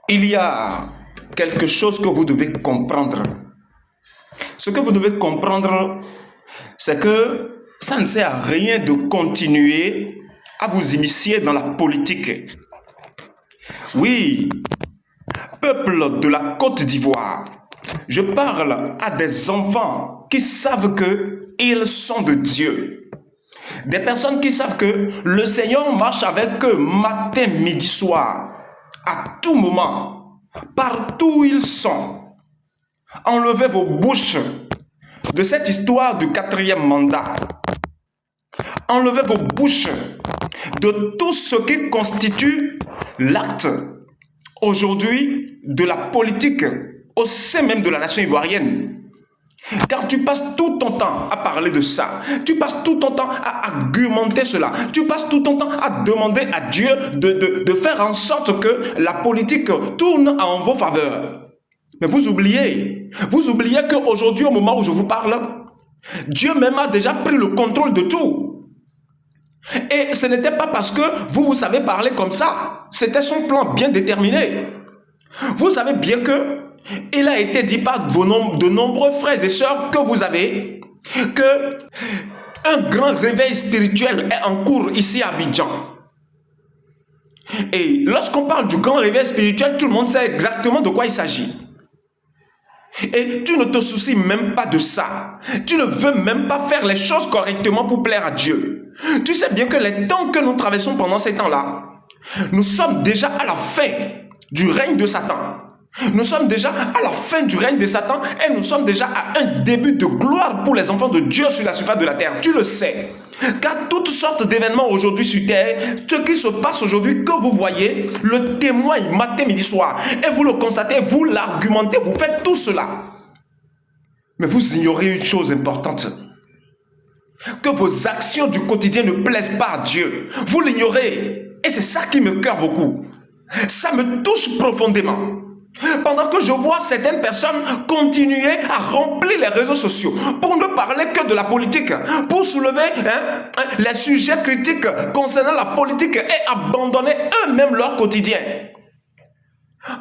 Il y a quelque chose que vous devez comprendre. Ce que vous devez comprendre, c'est que ça ne sert à rien de continuer à vous initier dans la politique. Oui, peuple de la Côte d'Ivoire, je parle à des enfants qui savent qu'ils sont de Dieu. Des personnes qui savent que le Seigneur marche avec eux matin, midi, soir, à tout moment, partout où ils sont. Enlevez vos bouches de cette histoire du 4e mandat. Enlevez vos bouches de tout ce qui constitue l'acte aujourd'hui de la politique au sein même de la nation ivoirienne. Car tu passes tout ton temps à parler de ça. Tu passes tout ton temps à argumenter cela. Tu passes tout ton temps à demander à Dieu de faire en sorte que la politique tourne en vos faveurs. Mais vous oubliez qu'aujourd'hui, au moment où je vous parle, Dieu même a déjà pris le contrôle de tout. Et ce n'était pas parce que vous savez parler comme ça. C'était son plan bien déterminé. Vous savez bien que il a été dit par de nombreux frères et sœurs que vous avez que un grand réveil spirituel est en cours ici à Abidjan. Et lorsqu'on parle du grand réveil spirituel, tout le monde sait exactement de quoi il s'agit. Et tu ne te soucies même pas de ça. Tu ne veux même pas faire les choses correctement pour plaire à Dieu. Tu sais bien que les temps que nous traversons pendant ces temps-là, nous sommes déjà à la fin du règne de Satan. Nous sommes déjà à la fin du règne de Satan et nous sommes déjà à un début de gloire pour les enfants de Dieu sur la surface de la terre. Tu le sais. Car toutes sortes d'événements aujourd'hui sur terre, ce qui se passe aujourd'hui que vous voyez, le témoigne matin, midi, soir. Et vous le constatez, vous l'argumentez, vous faites tout cela. Mais vous ignorez une chose importante. Que vos actions du quotidien ne plaisent pas à Dieu. Vous l'ignorez. Et c'est ça qui me cœur beaucoup. Ça me touche profondément. Pendant que je vois certaines personnes continuer à remplir les réseaux sociaux pour ne parler que de la politique, pour soulever les sujets critiques concernant la politique et abandonner eux-mêmes leur quotidien.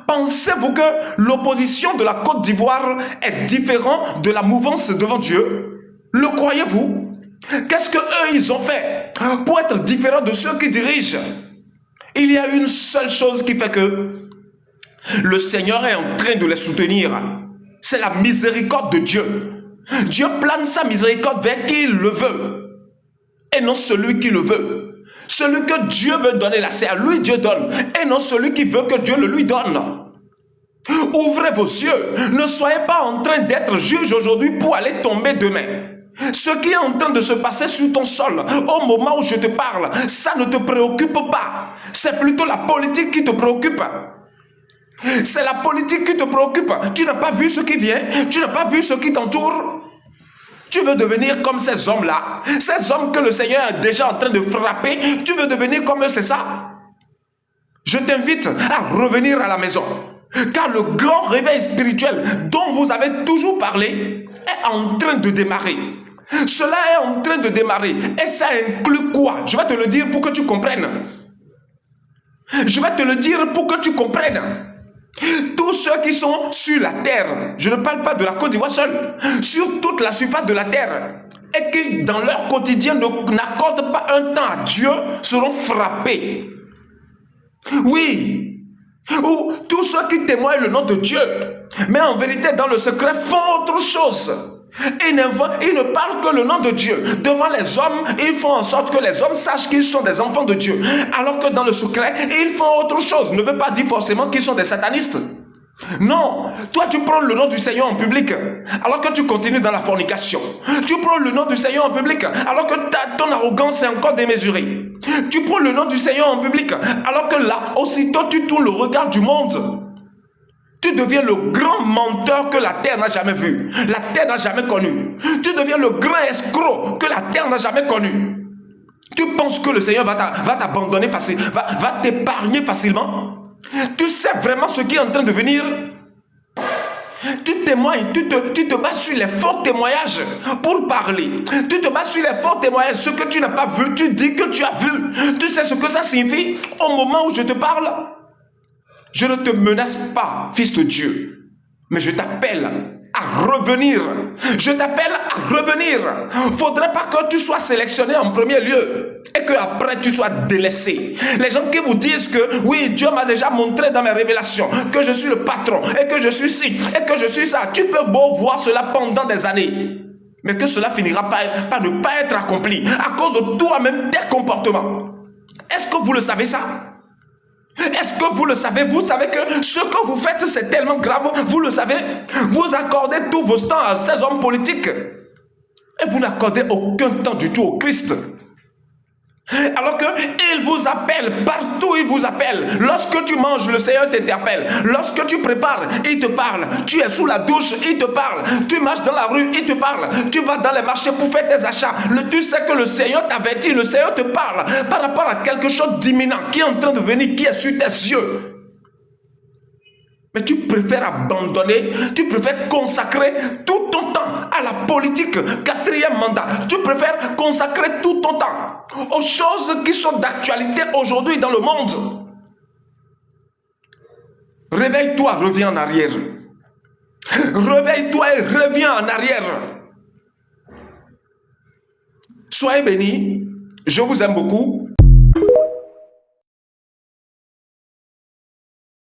Pensez-vous que l'opposition de la Côte d'Ivoire est différente de la mouvance devant Dieu? Le croyez-vous? Qu'est-ce qu'eux ils ont fait pour être différents de ceux qui dirigent? Il y a une seule chose qui fait que le Seigneur est en train de les soutenir. C'est la miséricorde de Dieu. Dieu plane sa miséricorde vers qui il le veut. Et non celui qui le veut. Celui que Dieu veut donner là, c'est à lui Dieu donne. Et non celui qui veut que Dieu le lui donne. Ouvrez vos yeux. Ne soyez pas en train d'être juge aujourd'hui pour aller tomber demain. Ce qui est en train de se passer sur ton sol, au moment où je te parle, ça ne te préoccupe pas. C'est plutôt la politique qui te préoccupe. C'est la politique qui te préoccupe. Tu n'as pas vu ce qui vient. Tu n'as pas vu ce qui t'entoure. Tu veux devenir comme ces hommes-là. Ces hommes que le Seigneur est déjà en train de frapper. Tu veux devenir comme eux, c'est ça? Je t'invite à revenir à la maison. Car le grand réveil spirituel dont vous avez toujours parlé est en train de démarrer. Cela est en train de démarrer. Et ça inclut quoi? Je vais te le dire pour que tu comprennes. Je vais te le dire pour que tu comprennes. Tous ceux qui sont sur la terre, je ne parle pas de la Côte d'Ivoire seule, sur toute la surface de la terre, et qui dans leur quotidien n'accordent pas un temps à Dieu, seront frappés. Oui, ou tous ceux qui témoignent le nom de Dieu, mais en vérité dans le secret font autre chose. Ils ne parlent que le nom de Dieu. Devant les hommes, ils font en sorte que les hommes sachent qu'ils sont des enfants de Dieu. Alors que dans le secret, ils font autre chose. Ne veut pas dire forcément qu'ils sont des satanistes. Non, toi tu prends le nom du Seigneur en public, alors que tu continues dans la fornication. Tu prends le nom du Seigneur en public, alors que ton arrogance est encore démesurée. Tu prends le nom du Seigneur en public, alors que là, aussitôt tu tournes le regard du monde. Tu deviens le grand menteur que la terre n'a jamais vu, la terre n'a jamais connu. Tu deviens le grand escroc que la terre n'a jamais connu. Tu penses que le Seigneur va t'abandonner facilement, va t'épargner facilement? Tu sais vraiment ce qui est en train de venir? Tu témoignes, tu te bases sur les faux témoignages pour parler. Tu te bases sur les faux témoignages, ce que tu n'as pas vu, tu dis que tu as vu. Tu sais ce que ça signifie au moment où je te parle? Je ne te menace pas, fils de Dieu, mais je t'appelle à revenir. Je t'appelle à revenir. Il ne faudrait pas que tu sois sélectionné en premier lieu et qu'après tu sois délaissé. Les gens qui vous disent que oui, Dieu m'a déjà montré dans mes révélations que je suis le patron et que je suis ci et que je suis ça. Tu peux beau voir cela pendant des années, mais que cela finira par ne pas être accompli à cause de toi-même, tes comportements. Est-ce que vous le savez ça? Est-ce que vous le savez? Vous savez que ce que vous faites, c'est tellement grave. Vous le savez? Vous accordez tous vos temps à ces hommes politiques et vous n'accordez aucun temps du tout au Christ. Alors qu'il vous appelle, partout il vous appelle. Lorsque tu manges, le Seigneur t'interpelle. Lorsque tu prépares, il te parle. Tu es sous la douche, il te parle. Tu marches dans la rue, il te parle. Tu vas dans les marchés pour faire tes achats. Tu sais que le Seigneur t'avertit, le Seigneur te parle par rapport à quelque chose d'imminent qui est en train de venir, qui est sur tes yeux. Mais tu préfères abandonner, tu préfères consacrer tout ton temps à la politique, 4e mandat. Tu préfères consacrer tout ton temps aux choses qui sont d'actualité aujourd'hui dans le monde. Réveille-toi, reviens en arrière. Réveille-toi et reviens en arrière. Soyez bénis, je vous aime beaucoup.